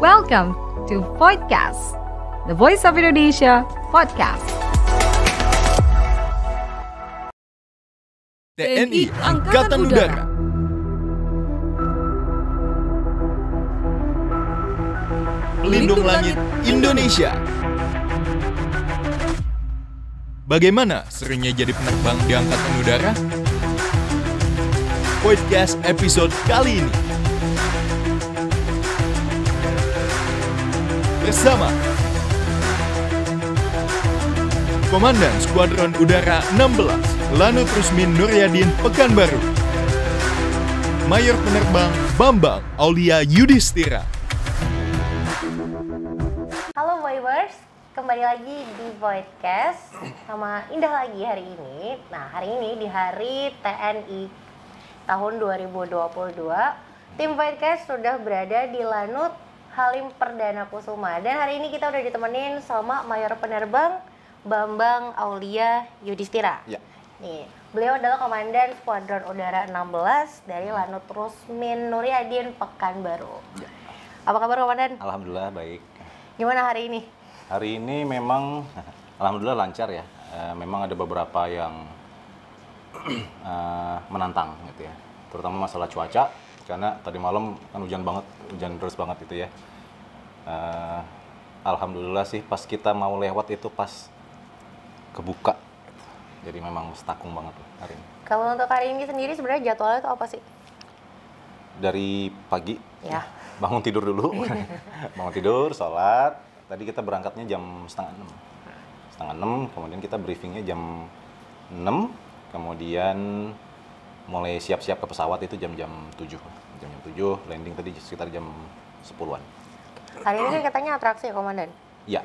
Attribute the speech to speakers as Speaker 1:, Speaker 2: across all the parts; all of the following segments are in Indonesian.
Speaker 1: Welcome to Voidcast, the Voice of Indonesia podcast.
Speaker 2: TNI Angkatan Udara. Pelindung Langit Indonesia. Bagaimana serunya jadi penerbang di Angkatan Udara? Podcast episode kali ini bersama Komandan Skuadron Udara 16 Lanut Rusmin Nuryadin Pekanbaru, Mayor Penerbang Bambang Aulia Yudhistira.
Speaker 3: Halo Voivers, kembali lagi di Voidcast sama Indah lagi hari ini. Nah, hari ini di hari TNI tahun 2022, tim Voidcast sudah berada di Lanut Halim Perdana Kusuma. Dan hari ini kita udah ditemenin sama Mayor Penerbang Bambang Aulia Yudhistira.
Speaker 4: Ya.
Speaker 3: Nih, beliau adalah Komandan Skuadron Udara 16 dari Lanut Rusmin Nuryadin Pekanbaru.
Speaker 4: Ya.
Speaker 3: Apa kabar Komandan?
Speaker 4: Alhamdulillah baik.
Speaker 3: Gimana hari ini?
Speaker 4: Hari ini memang alhamdulillah lancar ya. Memang ada beberapa yang menantang gitu ya. Terutama masalah cuaca karena tadi malam kan hujan deras banget gitu ya. Alhamdulillah sih pas kita mau lewat itu pas kebuka. Jadi memang stakung banget hari ini.
Speaker 3: Kalau untuk hari ini sendiri sebenarnya jadwalnya itu apa sih?
Speaker 4: Dari pagi
Speaker 3: Ya.
Speaker 4: bangun tidur dulu. Bangun tidur, sholat. Tadi kita berangkatnya jam setengah 6. Setengah 6, kemudian kita briefingnya jam 6. Kemudian mulai siap-siap ke pesawat itu jam-jam 7. Jam-jam 7, landing tadi sekitar jam 10-an.
Speaker 3: Hari ini kan katanya atraksi ya, Komandan?
Speaker 4: Ya,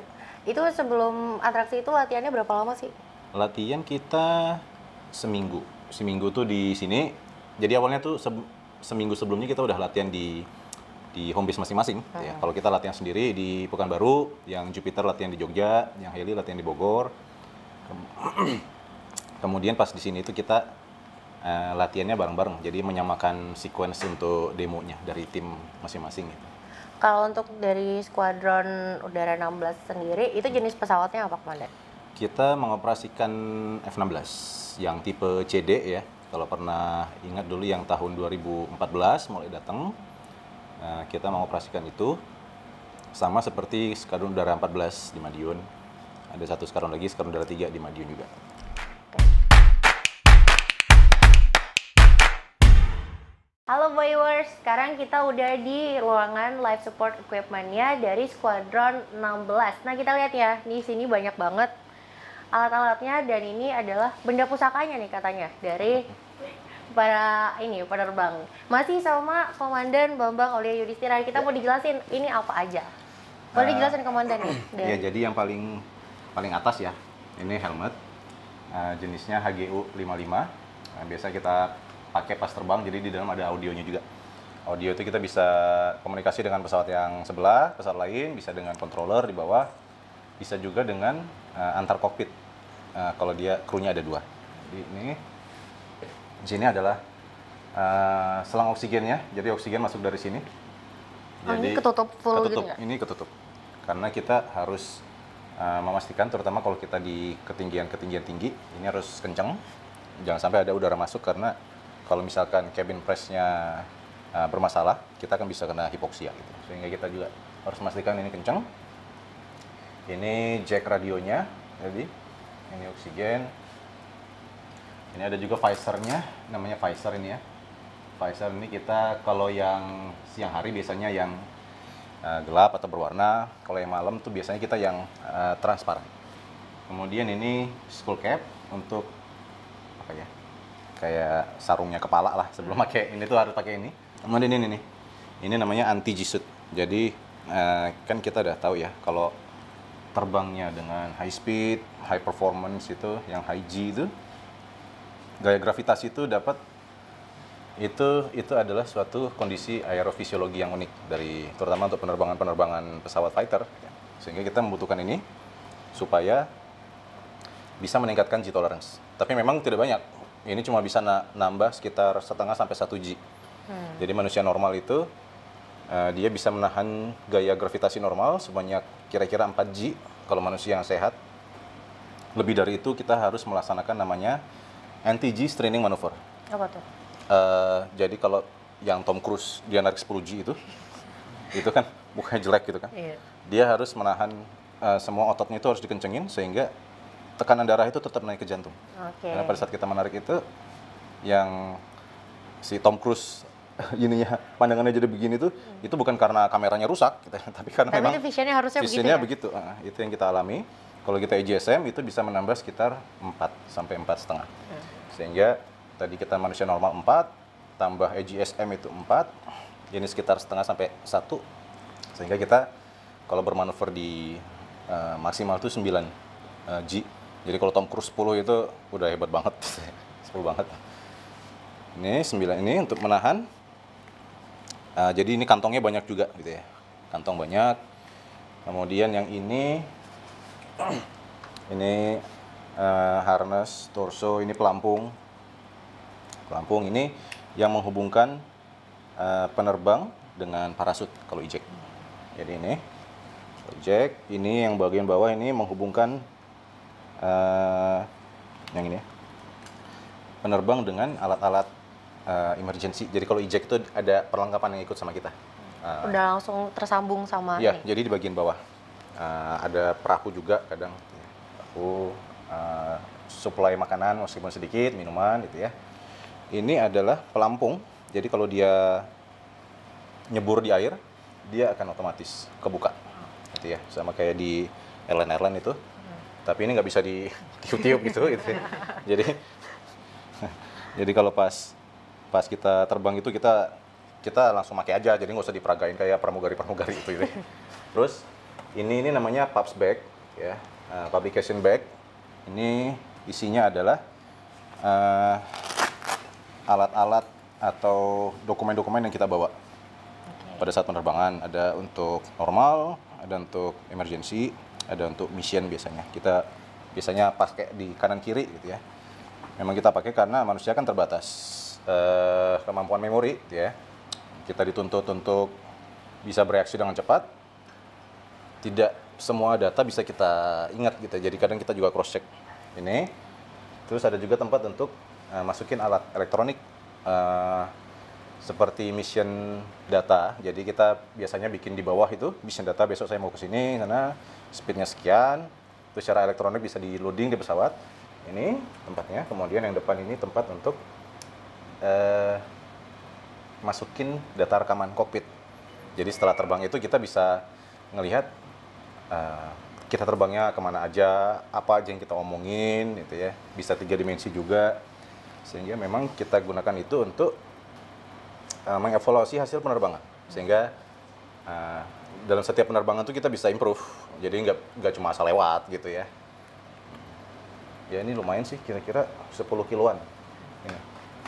Speaker 3: Itu sebelum atraksi itu latihannya berapa lama sih?
Speaker 4: latihan kita seminggu. Seminggu tuh di sini. Jadi awalnya tuh seminggu sebelumnya kita udah latihan di home base masing-masing. Ya. Kalau kita latihan sendiri di Pekanbaru, yang Jupiter latihan di Jogja, yang Heli latihan di Bogor. Kemudian pas di sini itu kita latihannya bareng-bareng. Jadi menyamakan sequence untuk demonya dari tim masing-masing. Gitu.
Speaker 3: Kalau untuk dari Skuadron Udara 16 sendiri, itu jenis pesawatnya apa, Komandan?
Speaker 4: Kita mengoperasikan F-16 yang tipe CD ya. Kalau pernah ingat dulu yang tahun 2014 mulai datang, kita mengoperasikan itu sama seperti Skadron Udara 14 di Madiun. Ada satu skadron lagi, Skadron Udara 3 di Madiun juga.
Speaker 3: Halo Voivers, sekarang kita udah di ruangan life support equipment-nya dari Skuadron 16. Nah, kita lihat ya, di sini banyak banget alat-alatnya dan ini adalah benda pusakanya nih katanya dari para penerbang. Masih sama Komandan Bambang Aulia Yudhistira. Kita mau dijelasin ini apa aja. Boleh dijelasin Komandan nih?
Speaker 4: Ya, jadi yang paling atas ya. Ini helmet. Jenisnya HGU 55. Biasa kita pakai pas terbang, jadi di dalam ada audionya juga. Audio itu kita bisa komunikasi dengan pesawat yang sebelah, pesawat lain, bisa dengan controller di bawah, bisa juga dengan antar kokpit. Kalau dia krunya ada 2. Jadi ini di sini adalah selang oksigennya, jadi oksigen masuk dari sini.
Speaker 3: Ini ketutup full gitu nggak?
Speaker 4: Ini ketutup. Karena kita harus memastikan, terutama kalau kita di ketinggian tinggi, ini harus kencang. Jangan sampai ada udara masuk karena kalau misalkan cabin press-nya bermasalah, kita akan bisa kena hipoksia gitu. Sehingga kita juga harus memastikan ini kencang. Ini jack radionya, jadi ini oksigen. Ini ada juga visor-nya, namanya visor ini ya. Visor ini kita kalau yang siang hari biasanya yang gelap atau berwarna, kalau yang malam tuh biasanya kita yang transparan. Kemudian ini skull cap untuk apa ya? Kayak sarungnya kepala lah, sebelum pakai ini tuh harus pakai ini. Kemudian ini nih, ini namanya anti G-suit. Jadi kan kita udah tahu ya kalau terbangnya dengan high speed, high performance itu, yang high G itu, gaya gravitasi itu dapat itu adalah suatu kondisi aerofisiologi yang unik dari terutama untuk penerbangan pesawat fighter. Sehingga kita membutuhkan ini supaya bisa meningkatkan G tolerance. Tapi memang tidak banyak. Ini cuma bisa nambah sekitar 0,5 sampai 1 G. Jadi manusia normal itu dia bisa menahan gaya gravitasi normal sebanyak kira-kira 4G kalau manusia yang sehat. Lebih dari itu kita harus melaksanakan namanya anti-G straining maneuver.
Speaker 3: Apa tuh?
Speaker 4: Jadi kalau yang Tom Cruise dia narik 10G itu kan mukanya jelek gitu kan.
Speaker 3: Iya.
Speaker 4: Dia harus menahan semua ototnya itu harus dikencengin sehingga tekanan darah itu tetap naik ke jantung.
Speaker 3: Oke.
Speaker 4: Karena pada saat kita menarik itu yang si Tom Cruise ininya pandangannya jadi begini tuh itu bukan karena kameranya rusak gitu, tapi karena
Speaker 3: Tapi
Speaker 4: memang
Speaker 3: itu visionnya harusnya begitu
Speaker 4: visionnya
Speaker 3: ya?
Speaker 4: begitu. Itu yang kita alami. Kalau kita EGSM itu bisa menambah sekitar 4 sampai 4,5. Sehingga tadi kita manusia normal 4, tambah EGSM itu 4, ini sekitar setengah sampai 1. Sehingga kita kalau bermanuver di maksimal itu 9 G. Jadi kalau Tom Cruise 10 itu udah hebat banget. 10 banget. Ini 9 ini untuk menahan. Jadi ini kantongnya banyak juga gitu ya. Kantong banyak. Kemudian yang ini harness, torso, ini pelampung. Pelampung ini yang menghubungkan penerbang dengan parasut kalau eject. Jadi ini eject, ini yang bagian bawah ini menghubungkan yang ini penerbang dengan alat-alat emergency. Jadi kalau eject itu ada perlengkapan yang ikut sama kita.
Speaker 3: Udah langsung tersambung sama
Speaker 4: Iya,
Speaker 3: ini.
Speaker 4: jadi di bagian bawah ada perahu juga kadang. Perahu, suplai makanan meskipun sedikit, minuman gitu ya. Ini adalah pelampung. Jadi kalau dia nyebur di air, dia akan otomatis kebuka. Gitu ya, sama kayak di airline itu. Tapi ini nggak bisa ditiup-tiup gitu ya. Jadi kalau pas kita terbang itu kita langsung pakai aja, jadi nggak usah diperagain kayak pramugari itu gitu. Terus ini namanya PUBS bag ya, publication bag. Ini isinya adalah alat-alat atau dokumen-dokumen yang kita bawa pada saat penerbangan. Ada untuk normal, ada untuk emergency, ada untuk mission biasanya. Kita biasanya pakai di kanan kiri gitu ya. Memang kita pakai karena manusia kan terbatas kemampuan memori gitu ya. Kita dituntut untuk bisa bereaksi dengan cepat. Tidak semua data bisa kita ingat gitu. Jadi kadang kita juga cross check ini. Terus ada juga tempat untuk masukin alat elektronik seperti mission data. Jadi kita biasanya bikin di bawah itu mission data, besok saya mau ke sini karena speednya sekian. Terus secara elektronik bisa di loading di pesawat. Ini tempatnya. Kemudian yang depan ini tempat untuk masukin data rekaman kokpit. Jadi setelah terbang itu kita bisa ngelihat kita terbangnya kemana aja, apa aja yang kita omongin, gitu ya. Bisa 3 dimensi juga, sehingga memang kita gunakan itu untuk mengevaluasi hasil penerbangan. Sehingga dalam setiap penerbangan itu kita bisa improve. Jadi nggak cuma asal lewat gitu ya. Ya ini lumayan sih, kira-kira 10 kiloan. Ini.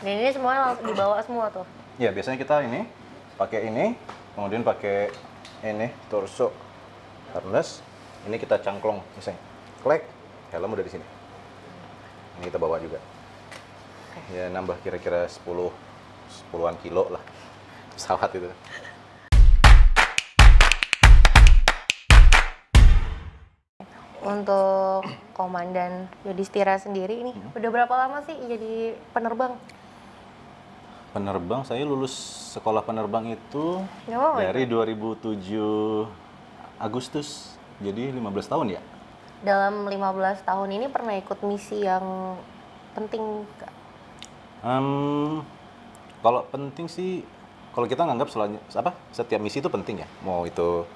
Speaker 3: Dan ini semuanya langsung dibawa semua tuh.
Speaker 4: Ya biasanya kita ini pakai ini, kemudian pakai ini torso harness. Ini kita cangklong misalnya, klek, helm udah di sini. Ini kita bawa juga. Ya nambah kira-kira 10-an kilo lah pesawat itu.
Speaker 3: Untuk Komandan Yudhistira sendiri ini udah berapa lama sih jadi penerbang?
Speaker 4: Penerbang, saya lulus sekolah penerbang itu
Speaker 3: Oh,
Speaker 4: dari 2007 Agustus, jadi 15 tahun ya.
Speaker 3: Dalam 15 tahun ini pernah ikut misi yang penting nggak?
Speaker 4: Kalau penting sih, kalau kita nganggap setiap misi itu penting ya, mau itu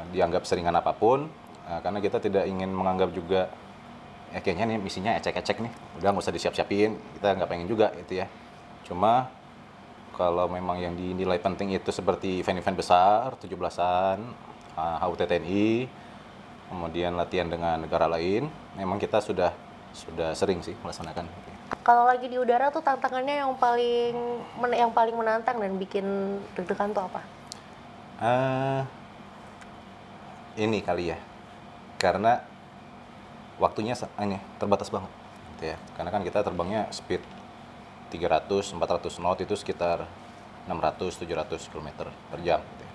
Speaker 4: dianggap seringan apapun, karena kita tidak ingin menganggap juga kayaknya nih misinya ecek-ecek nih, udah nggak usah disiap-siapin, kita nggak pengen juga itu ya. Cuma kalau memang yang dinilai penting itu seperti event-event besar, 17-an, HUT-TNI, kemudian latihan dengan negara lain, memang kita sudah sering sih melaksanakan.
Speaker 3: Kalau lagi di udara tuh tantangannya yang paling menantang dan bikin deg-degan tuh apa?
Speaker 4: Ini kali ya, karena waktunya ini terbatas banget, gitu ya. Karena kan kita terbangnya speed 300-400 knot itu sekitar 600-700 km per jam. Gitu ya.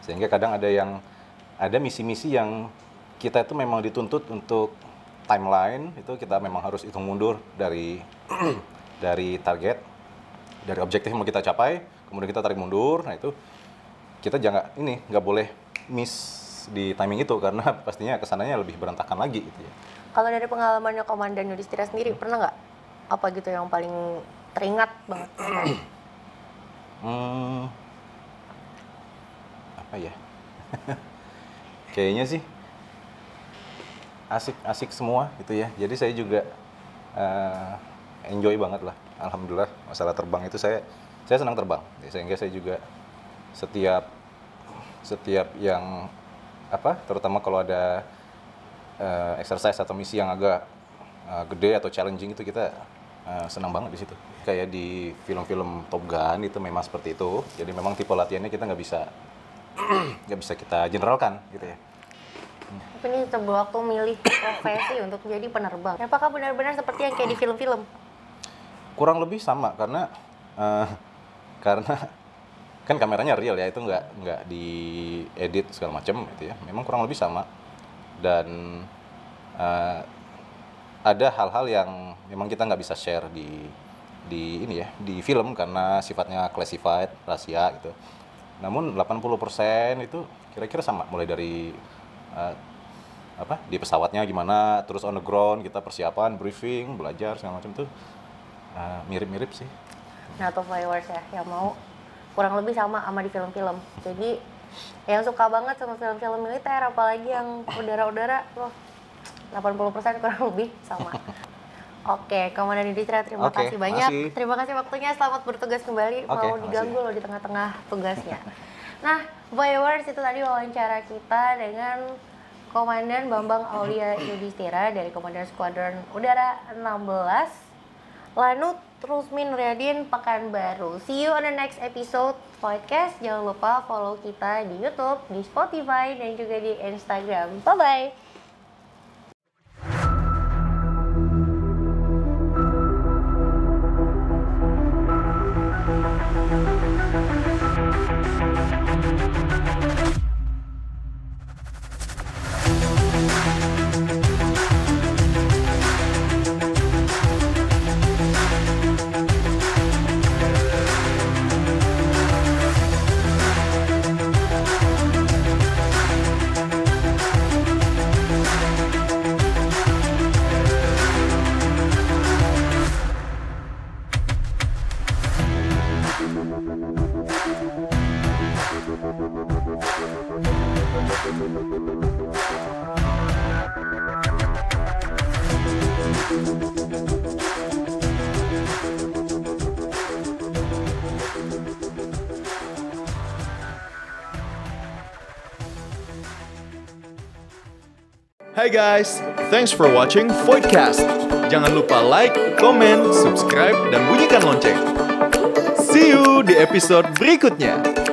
Speaker 4: Sehingga kadang ada misi-misi yang kita itu memang dituntut untuk timeline, itu kita memang harus hitung mundur dari dari target, dari objektif yang mau kita capai, kemudian kita tarik mundur. Nah itu kita nggak boleh miss di timing itu karena pastinya kesananya lebih berantakan lagi gitu ya.
Speaker 3: Kalau dari pengalamannya Komandan Yudhistira sendiri, pernah nggak apa gitu yang paling teringat banget?
Speaker 4: Apa ya? Kayaknya sih asik semua gitu ya. Jadi saya juga enjoy banget lah. Alhamdulillah masalah terbang itu saya senang terbang. Sehingga saya juga setiap yang terutama kalau ada exercise atau misi yang agak gede atau challenging itu kita senang banget di situ. Kayak di film-film Top Gun itu memang seperti itu. Jadi memang tipe latihannya kita nggak bisa kita generalkan gitu ya.
Speaker 3: Tapi ini coba waktu milih profesi untuk jadi penerbang. Apakah benar-benar seperti yang kayak di film-film?
Speaker 4: Kurang lebih sama karena kan kameranya real ya, itu nggak diedit segala macam gitu ya. Memang kurang lebih sama dan ada hal-hal yang memang kita nggak bisa share di film karena sifatnya classified, rahasia gitu. Namun 80% itu kira-kira sama, mulai dari di pesawatnya gimana, terus on the ground kita persiapan, briefing, belajar segala macam tuh mirip-mirip sih.
Speaker 3: Nah, tuh viewers ya yang mau kurang lebih sama di film-film. Jadi yang suka banget sama film-film militer, apalagi yang udara-udara, 80% kurang lebih sama. Oke, Komandan Yudhistira, terima kasih banyak. Terima kasih waktunya, selamat bertugas kembali. Mau diganggu loh di tengah-tengah tugasnya. Nah, viewers, itu tadi wawancara kita dengan Komandan Bambang Aulia Yudhistira dari Komandan Skuadron Udara 16, Lanut Rusmin Nuryadin, Pekanbaru. See you on the next episode podcast. Jangan lupa follow kita di YouTube, di Spotify, dan juga di Instagram. Bye-bye!
Speaker 2: Hai guys, thanks for watching Voidcast. Jangan lupa like, comment, subscribe, dan bunyikan lonceng. See you di episode berikutnya.